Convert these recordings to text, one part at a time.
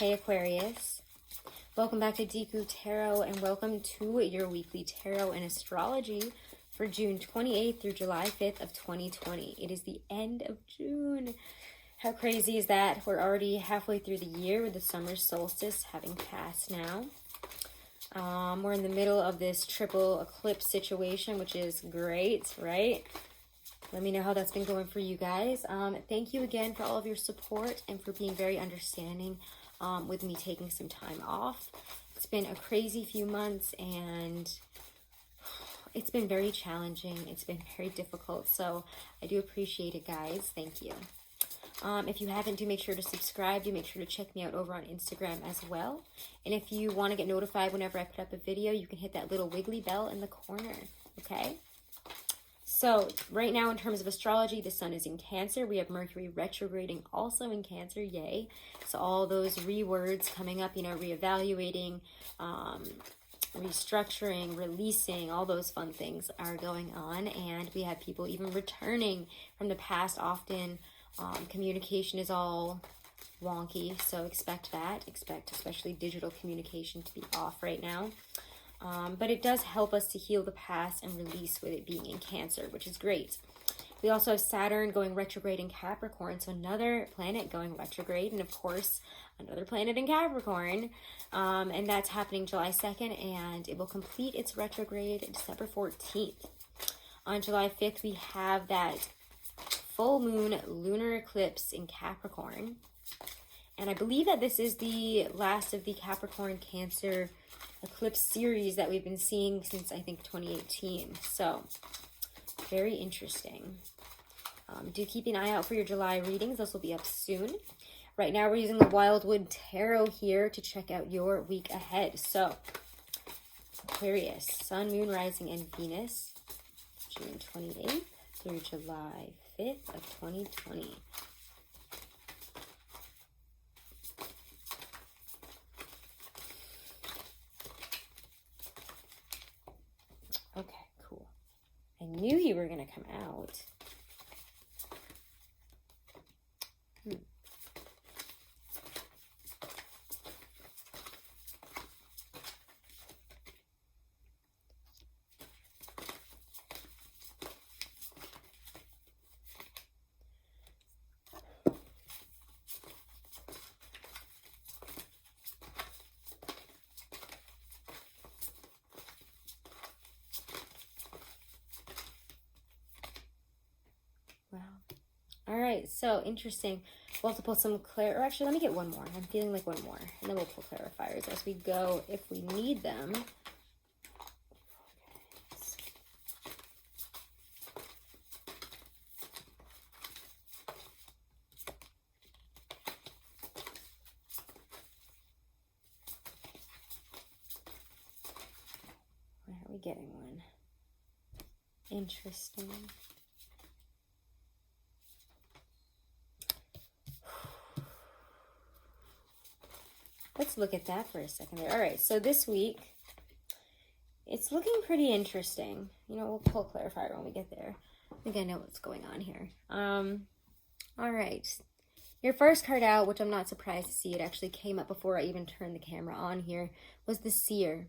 Hey Aquarius, welcome back to Deku Tarot and welcome to your weekly tarot and astrology for June 28th through July 5th of 2020. It is the end of June. How crazy is that? We're already halfway through the year with the summer solstice having passed now. We're in the middle of this triple eclipse situation, which is great, right? Let me know how that's been going for you guys. Thank you again for all of your support and for being very understanding with me taking some time off. It's been a crazy few months and it's been very challenging. It's been very difficult. So I do appreciate it, guys. Thank you. If you haven't, do make sure to subscribe. Do make sure to check me out over on Instagram as well. And if you want to get notified whenever I put up a video, you can hit that little wiggly bell in the corner, okay? So right now in terms of astrology, the sun is in Cancer. We have Mercury retrograding also in Cancer, yay. So all those rewords coming up, you know, reevaluating, restructuring, releasing, all those fun things are going on. And we have people even returning from the past often. Communication is all wonky, so expect that. Expect especially digital communication to be off right now. But it does help us to heal the past and release with it being in Cancer, which is great. We also have Saturn going retrograde in Capricorn, so another planet going retrograde, and of course, another planet in Capricorn. And that's happening July 2nd, and it will complete its retrograde December 14th. On July 5th, we have that full moon lunar eclipse in Capricorn. And I believe that this is the last of the Capricorn Cancer eclipse series that we've been seeing since I think 2018. So very interesting. Do keep an eye out for your July readings. Those will be up soon. Right now we're using the Wildwood Tarot here to check out your week ahead. So Aquarius, Sun, Moon, Rising, and Venus, June 28th through July 5th of 2020. Okay, cool. I knew you were going to come out. Wow. All right, so interesting. We'll have to pull some or actually, let me get one more. I'm feeling like one more, and then we'll pull clarifiers as we go if we need them. Where are we getting one? Interesting. Let's look at that for a second there. All right, so this week, it's looking pretty interesting. You know, we'll pull a clarifier when we get there. I think I know what's going on here. All right. Your first card out, which I'm not surprised to see, it actually came up before I even turned the camera on here, was the Seer.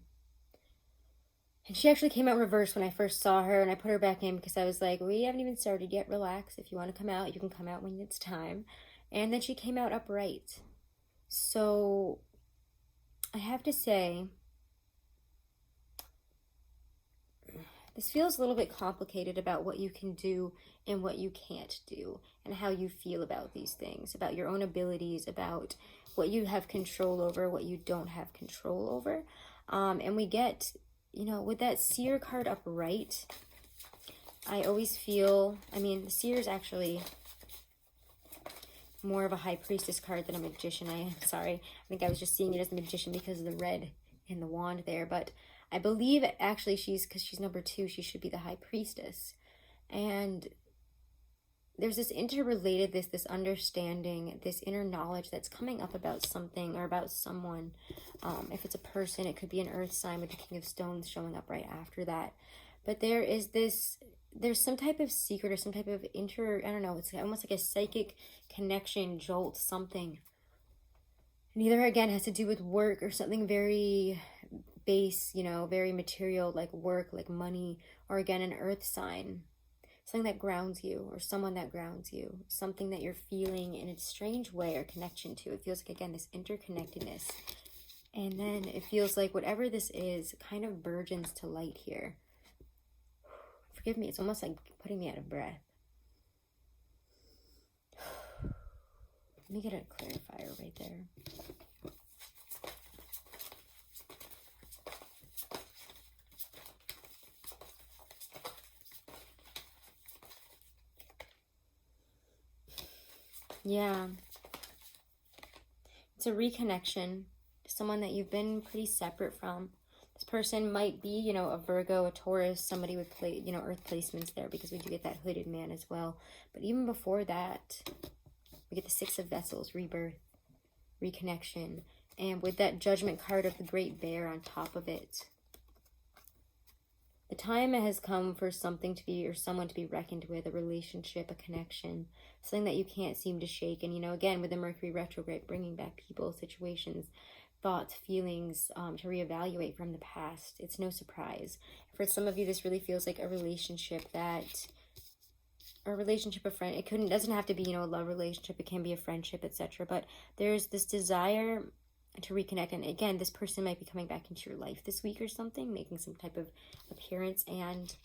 And she actually came out reversed when I first saw her, and I put her back in because I was like, we haven't even started yet. Relax. If you want to come out, you can come out when it's time. And then she came out upright. So I have to say, this feels a little bit complicated about what you can do and what you can't do, and how you feel about these things, about your own abilities, about what you have control over, what you don't have control over. And we get, you know, with that Seer card upright, I always feel, I mean, the Seer is actually more of a High Priestess card than a Magician. I am sorry. I think I was just seeing it as a Magician because of the red in the wand there. But I believe actually because she's number 2, she should be the High Priestess. And there's this interrelatedness, this understanding, this inner knowledge that's coming up about something or about someone. If it's a person, it could be an earth sign with the King of Stones showing up right after that. But there is this there's some type of secret or some type of I don't know, it's almost like a psychic connection, jolt, something. And either, again, has to do with work or something very base, you know, very material, like work, like money, or again, an earth sign. Something that grounds you, or someone that grounds you, something that you're feeling in a strange way or connection to. It feels like, again, this interconnectedness. And then it feels like whatever this is kind of burgeons to light here. Forgive me, it's almost like putting me out of breath. Let me get a clarifier right there. Yeah. It's a reconnection to someone that you've been pretty separate from. This person might be, you know, a Virgo, a Taurus, somebody with, you know, earth placements there, because we do get that hooded man as well. But even before that, we get the Six of Vessels, rebirth, reconnection. And with that Judgment card of the Great Bear on top of it. The time has come for something to be, or someone to be reckoned with, a relationship, a connection, something that you can't seem to shake. And, you know, again, with the Mercury retrograde, bringing back people, situations, thoughts, feelings to reevaluate from the past. It's no surprise. For some of you, this really feels like a relationship that, or a relationship, a friend. It doesn't have to be, you know, a love relationship. It can be a friendship, etc. But there's this desire to reconnect. And again, this person might be coming back into your life this week or something, making some type of appearance. And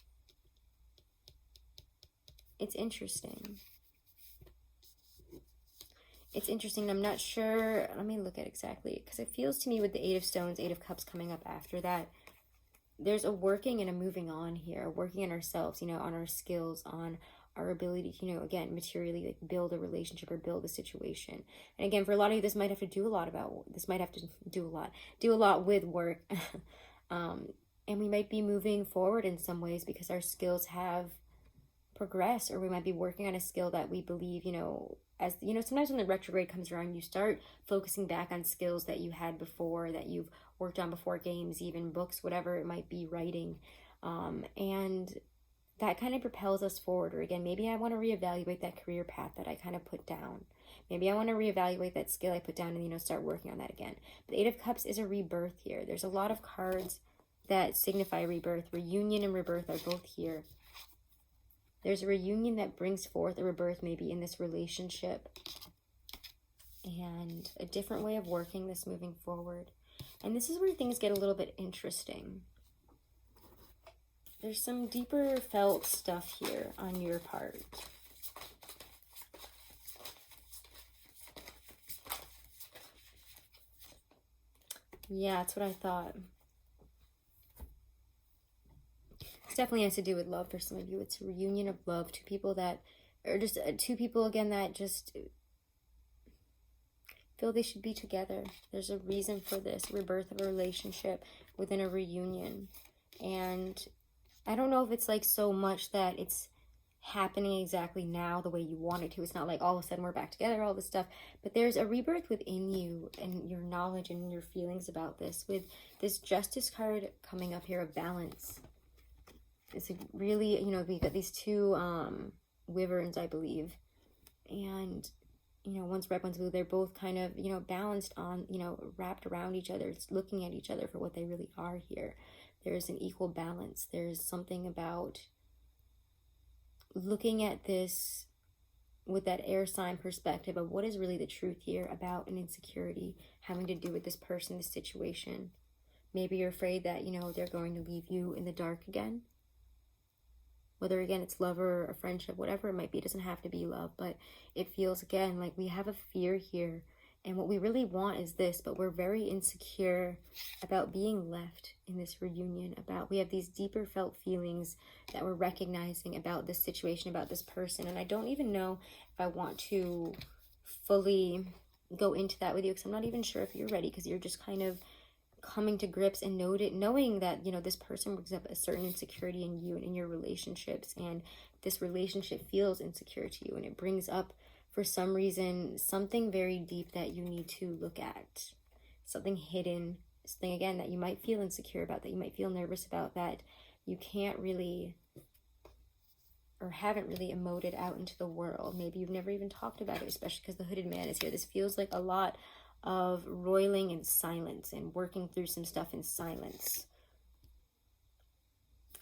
it's interesting. It's interesting. I'm not sure. Let me look at exactly, because it feels to me with the Eight of Stones, Eight of Cups coming up after that, there's a working and a moving on here, working on ourselves, you know, on our skills, on our ability to, you know, again, materially, like, build a relationship or build a situation. And again, for a lot of you, this might have to do a lot with work. And we might be moving forward in some ways because our skills have progressed, or we might be working on a skill that we believe, you know, as, you know, sometimes when the retrograde comes around, you start focusing back on skills that you had before, that you've worked on before, games, even books, whatever it might be, writing. And that kind of propels us forward. Or again, maybe I want to reevaluate that career path that I kind of put down. Maybe I want to reevaluate that skill I put down and, you know, start working on that again. But the Eight of Cups is a rebirth here. There's a lot of cards that signify rebirth. Reunion and rebirth are both here. There's a reunion that brings forth a rebirth, maybe in this relationship, and a different way of working this moving forward. And this is where things get a little bit interesting. There's some deeper felt stuff here on your part. Yeah, that's what I thought. This definitely has to do with love for some of you. It's a reunion of love. Two people that, or just two people, again, that just feel they should be together. There's a reason for this rebirth of a relationship within a reunion. And I don't know if it's like so much that it's happening exactly now the way you want it to. It's not like all of a sudden we're back together, all this stuff. But there's a rebirth within you and your knowledge and your feelings about this. With this Justice card coming up here of balance. It's really, you know, we got these two wyverns, I believe. And, you know, one's red, one's blue. They're both kind of, you know, balanced on, you know, wrapped around each other. It's looking at each other for what they really are here. There's an equal balance. There's something about looking at this with that air sign perspective of what is really the truth here about an insecurity having to do with this person, this situation. Maybe you're afraid that, you know, they're going to leave you in the dark again. Whether, again, it's love or a friendship, whatever it might be. It doesn't have to be love, but it feels, again, like we have a fear here. And what we really want is this, but we're very insecure about being left in this reunion. We have these deeper felt feelings that we're recognizing about this situation, about this person. And I don't even know if I want to fully go into that with you, because I'm not even sure if you're ready, because you're just kind of coming to grips and knowing that, you know, this person brings up a certain insecurity in you and in your relationships, and this relationship feels insecure to you, and it brings up, for some reason, something very deep that you need to look at, something hidden, something, again, that you might feel insecure about, that you might feel nervous about, that you can't really, or haven't really emoted out into the world. Maybe you've never even talked about it, especially because the hooded man is here. This feels like a lot of roiling in silence and working through some stuff in silence.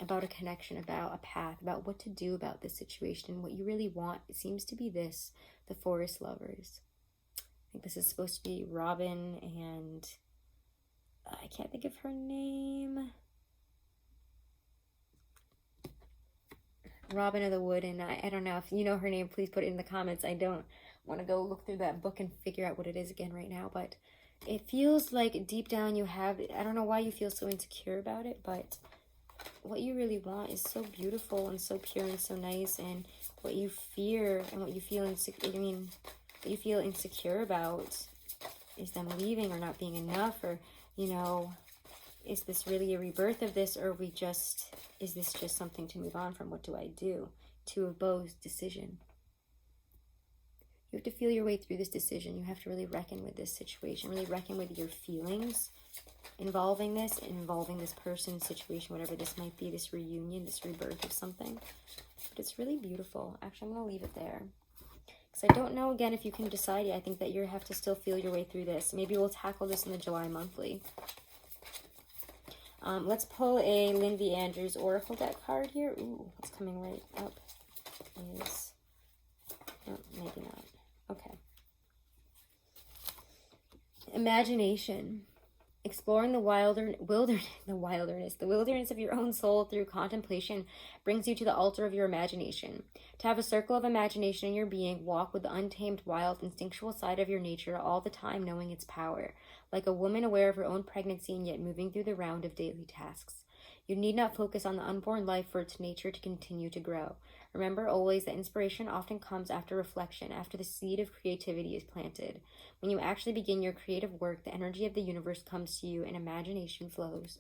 About a connection, about a path, about what to do about this situation, what you really want. It seems to be this, the Forest Lovers. I think this is supposed to be Robin and I can't think of her name. Robin of the Wood, and I don't know if you know her name, please put it in the comments. I don't want to go look through that book and figure out what it is again right now, but it feels like deep down you have, I don't know why you feel so insecure about it, but what you really want is so beautiful and so pure and so nice, and what you fear and what you feel what you feel insecure about is them leaving or not being enough, or, you know, is this really a rebirth of this, or is this just something to move on from? What do I do? Two of Bows, decision. You have to feel your way through this decision. You have to really reckon with this situation, really reckon with your feelings involving this person, situation, whatever this might be, this reunion, this rebirth of something. But it's really beautiful. Actually, I'm going to leave it there. Because I don't know, again, if you can decide yet. I think that you have to still feel your way through this. Maybe we'll tackle this in the July monthly. Let's pull a Lindsay Andrews Oracle deck card here. Ooh, what's coming right up is... Oh, maybe not. Okay. Imagination. Exploring the wilderness of your own soul through contemplation brings you to the altar of your imagination. To have a circle of imagination in your being, walk with the untamed, wild, instinctual side of your nature all the time, knowing its power. Like a woman aware of her own pregnancy and yet moving through the round of daily tasks. You need not focus on the unborn life for its nature to continue to grow. Remember always that inspiration often comes after reflection, after the seed of creativity is planted. When you actually begin your creative work, the energy of the universe comes to you and imagination flows.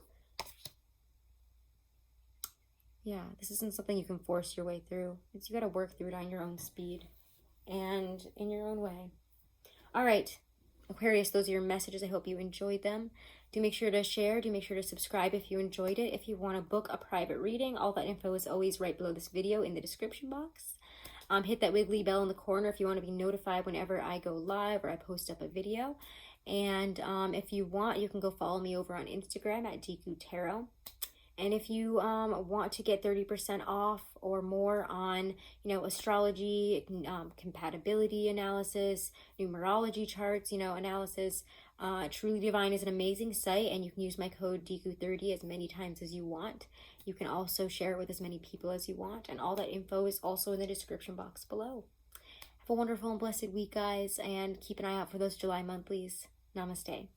Yeah, this isn't something you can force your way through. You got to work through it on your own speed and in your own way. All right, Aquarius, those are your messages. I hope you enjoyed them. Do make sure to share. Do make sure to subscribe if you enjoyed it. If you want to book a private reading, all that info is always right below this video in the description box. Hit that wiggly bell in the corner if you want to be notified whenever I go live or I post up a video. And if you want, you can go follow me over on Instagram at Deku Tarot. And if you want to get 30% off or more on, astrology, compatibility analysis, numerology charts, analysis, Truly Divine is an amazing site, and you can use my code DEKU30 as many times as you want. You can also share it with as many people as you want, and all that info is also in the description box below. Have a wonderful and blessed week, guys, and keep an eye out for those July monthlies. Namaste.